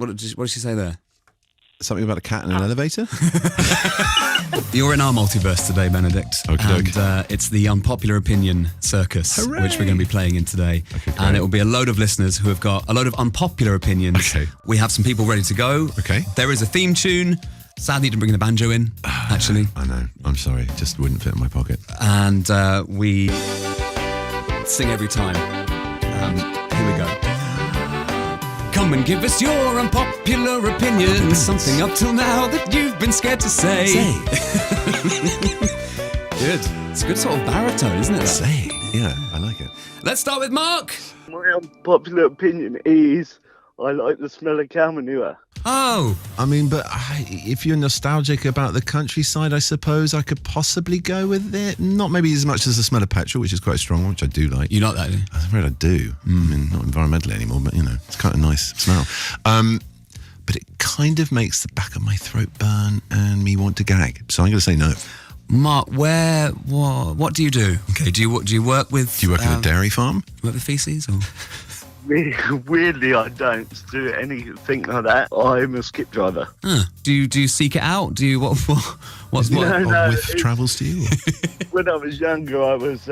What did she say there? Something about a cat in an elevator? You're in our multiverse today, Benedict. And it's the Unpopular Opinion Circus, Hooray! Which we're going to be playing in today. Okay, great. And it will be a load of listeners who have got a load of unpopular opinions. Okay. We have some people ready to go. Okay. There is a theme tune. Sadly, you didn't bring the banjo in, actually. I know. I'm sorry. It just wouldn't fit in my pocket. And we sing every time. Here we go. Come and give us your unpopular opinion. Something up till now that you've been scared to say. Good. It's a good sort of baritone, isn't it? Say. Yeah, I like it. Let's start with Mark. My unpopular opinion is I like the smell of cow manure. Oh. I mean, but if you're nostalgic about the countryside, I suppose I could possibly go with it. Not maybe as much as the smell of petrol, which is quite a strong one, which I do like. You like that, do you? I'm afraid I do. I mean, not environmentally anymore, but, it's kind of a nice smell. But it kind of makes the back of my throat burn and me want to gag. So I'm going to say no. Mark, what do you do? Okay, do you work with... Do you work at a dairy farm? Work with feces or... Weirdly, I don't do anything like that. I'm a skip driver. Do you seek it out? Do you what's No, with travels to you? When I was younger, I was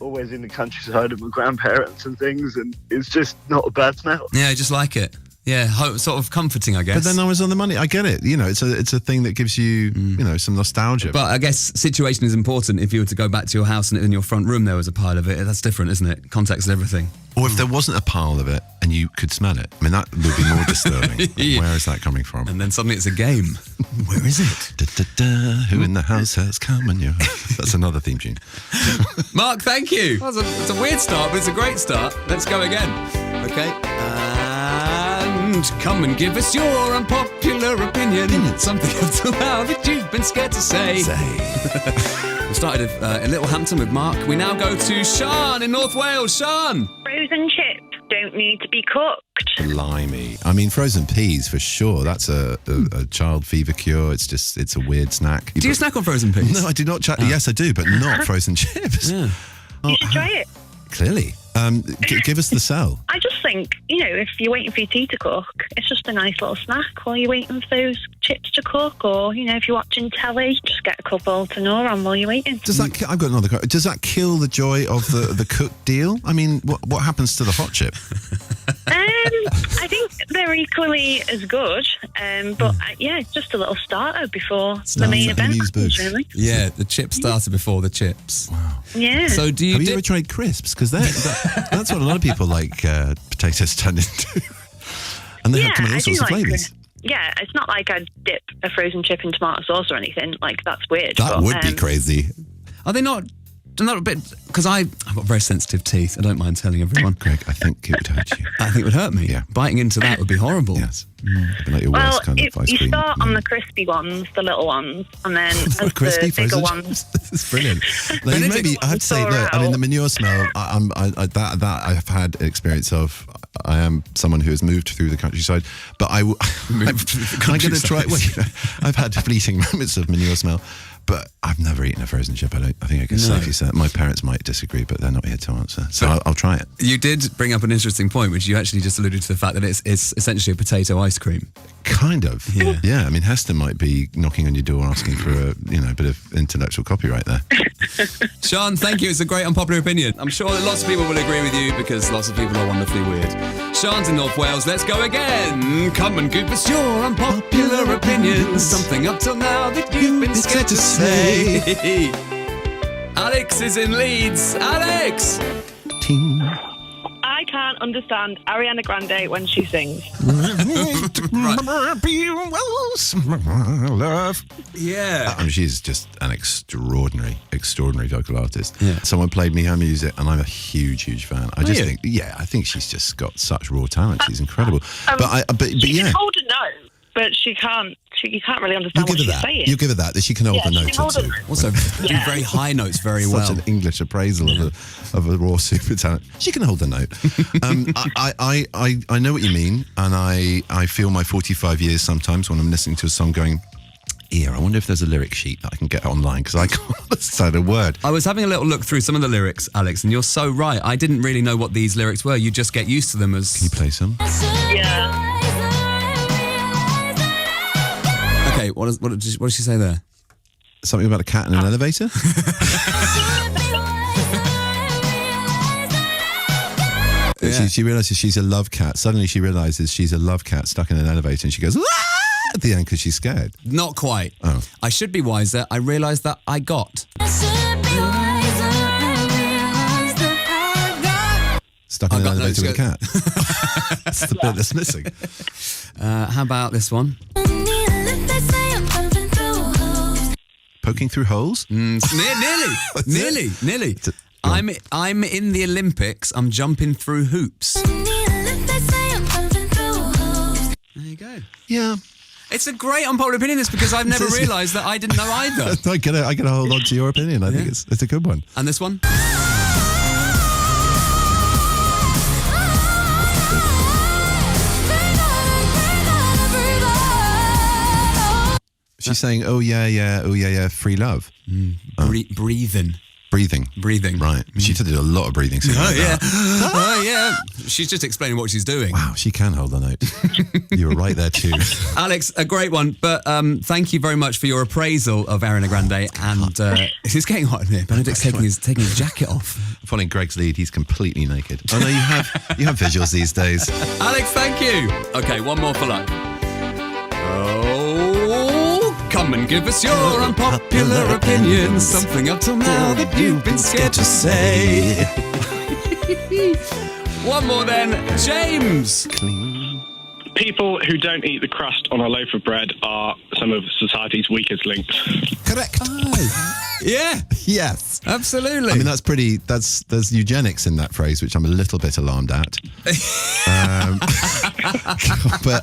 always in the countryside with my grandparents and things, and it's just not a bad smell. Yeah, I just like it. Yeah, sort of comforting, I guess. But then I was on the money. I get it. It's a thing that gives you, some nostalgia. But I guess situation is important. If you were to go back to your house and in your front room there was a pile of it, that's different, isn't it? Context and everything. Or if there wasn't a pile of it and you could smell it. I mean, that would be more disturbing. Yeah. Where is that coming from? And then suddenly it's a game. Where is it? Da, da, da, who in the house has come in your house? That's another theme tune. Mark, thank you. It's a weird start, but it's a great start. Let's go again. Okay. And come and give us your unpopular opinion. Something up till now that you've been scared to say. We started in Littlehampton with Mark. We now go to Sean in North Wales. Sean! Frozen chips don't need to be cooked. Blimey. I mean, frozen peas, for sure. That's a child fever cure. It's a weird snack. Do you snack on frozen peas? No, I do not. Yes, I do, but not frozen chips. Yeah. You should try it. Clearly. Give us the sell. I just think, if you're waiting for your tea to cook, it's just a nice little snack while you're waiting for those chips to cook, or, if you're watching telly, just get a couple to gnaw on while you're waiting. I've got another question. Does that kill the joy of the cooked deal? I mean, what happens to the hot chip? I think they're equally as good, but it's just a little starter before the main event happens, really. Yeah, the chips started before the chips. Wow. Yeah. So have you ever tried crisps? Because that's what a lot of people like potatoes turned into. And they come in all sorts of flavours. Yeah, it's not like I'd dip a frozen chip in tomato sauce or anything. Like, that's weird. That would be crazy. Are they not a bit... Because I've got very sensitive teeth. I don't mind telling everyone. Greg, I think it would hurt you. I think it would hurt me. Yeah. Biting into that would be horrible. Yes. Like your worst kind of ice cream. You start on the crispy ones, the little ones, and then as crispy the bigger frozen ones... This is brilliant. Maybe I have to say, look, I mean, the manure smell, that I've had experience of. I am someone who has moved through the countryside, but I'm going to try... Well, I've had fleeting moments of manure smell, but I've never eaten a frozen chip. I think I can safely say that. My parents might disagree, but they're not here to answer. So I'll try it. You did bring up an interesting point, which you actually just alluded to the fact that it's essentially a potato ice cream. Kind of. Yeah. I mean, Heston might be knocking on your door asking for a bit of intellectual copyright there. Sean, thank you. It's a great unpopular opinion. I'm sure that lots of people will agree with you because lots of people are wonderfully weird. Sean's in North Wales. Let's go again. Come and give us your unpopular opinions. Something up till now that you've been scared to say. Alex is in Leeds. Alex! Ting. I can't understand Ariana Grande when she sings. Yeah. I mean, she's just an extraordinary vocal artist. Yeah. Someone played me her music, and I'm a huge fan. I think she's just got such raw talent. She's incredible. She can hold a note, but you can't really understand what she's saying. You give her that she can hold a note or two. Also, do very high notes very well. Such an English appraisal of a raw super talent. She can hold a note. I know what you mean, and I feel my 45 years sometimes when I'm listening to a song going, I wonder if there's a lyric sheet that I can get online, because I can't understand a word. I was having a little look through some of the lyrics, Alex, and you're so right. I didn't really know what these lyrics were. You just get used to them as... Can you play some? Yeah. Okay, what does she say there? Something about a cat in an elevator? She realises she's a love cat. Suddenly she realises she's a love cat stuck in an elevator and she goes, "Ah!" at the end because she's scared. Not quite. Oh. I should be wiser. I realised that I got. Stuck in an elevator with a cat. That's the bit that's missing. How about this one? Poking through holes? Nearly. I'm in the Olympics. I'm jumping through hoops. There you go. Yeah. It's a great unpopular opinion, this, because I've never realised that I didn't know either. I get to hold on to your opinion. I think it's a good one. And this one? She's saying, oh yeah, free love. Breathing. Right. She did a lot of breathing. Oh, yeah. She's just explaining what she's doing. Wow, she can hold the note. You were right there too. Alex, a great one. But thank you very much for your appraisal of Ariana Grande. And it's getting hot in here. Benedict's taking his jacket off. Following Greg's lead, he's completely naked. Oh no, you have visuals these days. Alex, thank you. Okay, one more for luck. Come and give us your unpopular opinion. Something up till now that you've been scared to say. One more then, James. People who don't eat the crust on a loaf of bread are some of society's weakest links. Correct. Yeah. Yes. Absolutely. I mean, there's eugenics in that phrase, which I'm a little bit alarmed at. But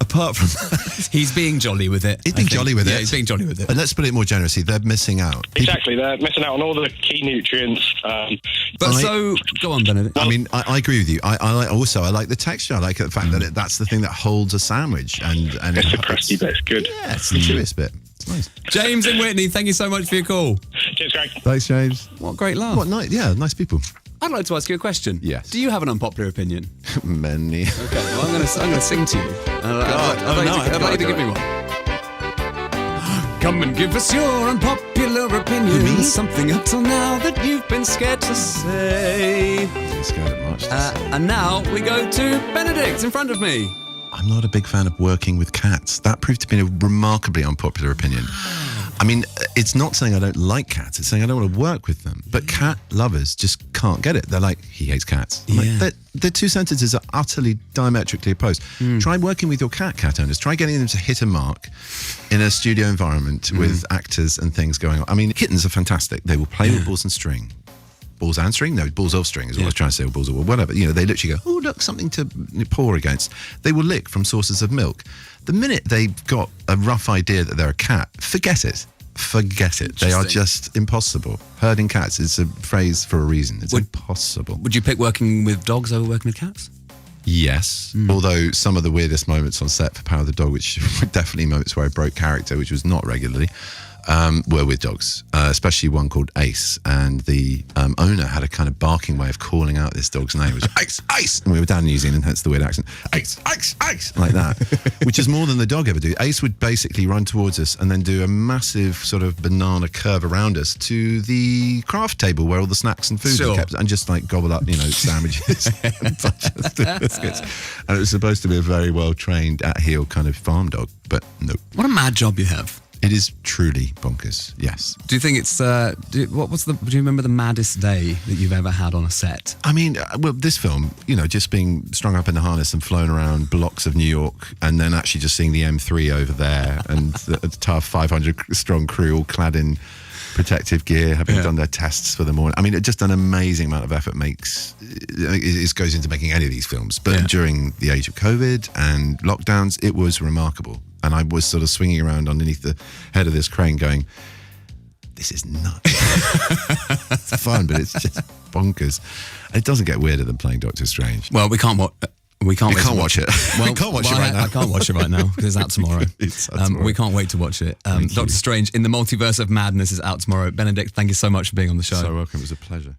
apart from that, he's being jolly with it. He's being jolly with it. Yeah, he's being jolly with it. And let's put it more generously, they're missing out. Exactly, they're missing out on all the key nutrients. Go on, Benedict. I mean, I agree with you. I like the texture. I like the fact that that's the thing that holds a sandwich. And it's the crusty bit. It's good. Yeah, it's the chewest bit. It's nice. James and Whitney, thank you so much for your call. Cheers, Greg. Thanks, James. What a great laugh. What nice? Yeah, nice people. I'd like to ask you a question. Yes. Do you have an unpopular opinion? Many. Okay, well, I'm going to sing to you. I'd like you to give me one. Come and give us your unpopular opinion. Me? Something up till now that you've been scared to say. Scared at much. And now we go to Benedict in front of me. I'm not a big fan of working with cats. That proved to be a remarkably unpopular opinion. I mean, it's not saying I don't like cats. It's saying I don't want to work with them. But cat lovers just can't get it. They're like, he hates cats. I'm like, the two sentences are utterly diametrically opposed. Try working with your cat owners. Try getting them to hit a mark in a studio environment with actors and things going on. I mean, kittens are fantastic. They will play with balls and string. Balls and string? No, balls of string is what I was trying to say, or balls of whatever. You know, they literally go, oh, look, something to paw against. They will lick from sources of milk. The minute they've got a rough idea that they're a cat, forget it. Forget it. They are just impossible. Herding cats is a phrase for a reason. It's impossible. Would you pick working with dogs over working with cats? Yes, although some of the weirdest moments on set for Power of the Dog, which were definitely moments where I broke character, which was not regularly, were with dogs, especially one called Ace. And the owner had a kind of barking way of calling out this dog's name. It was Ace, Ace! And we were down in New Zealand, hence the weird accent. Ace, Ace, Ace! Like that, which is more than the dog ever do. Ace would basically run towards us and then do a massive sort of banana curve around us to the craft table where all the snacks and food were kept, and just like gobble up, sandwiches and biscuits. And it was supposed to be a very well-trained, at-heel kind of farm dog, but no. What a mad job you have. It is truly bonkers, yes. Do you think it's, do you remember the maddest day that you've ever had on a set? I mean, well, this film, just being strung up in the harness and flown around blocks of New York and then actually just seeing the M3 over there and the tough 500-strong crew all clad in protective gear, having done their tests for the morning. I mean, just an amazing amount of effort goes into making any of these films. But during the age of COVID and lockdowns, it was remarkable. And I was sort of swinging around underneath the head of this crane going, this is nuts. It's fun, but it's just bonkers. And it doesn't get weirder than playing Doctor Strange. Well, we can't watch it. Well, we can't watch it right now. I can't watch it right now because it's out tomorrow. We can't wait to watch it. Doctor Strange in the Multiverse of Madness is out tomorrow. Benedict, thank you so much for being on the show. So welcome. It was a pleasure.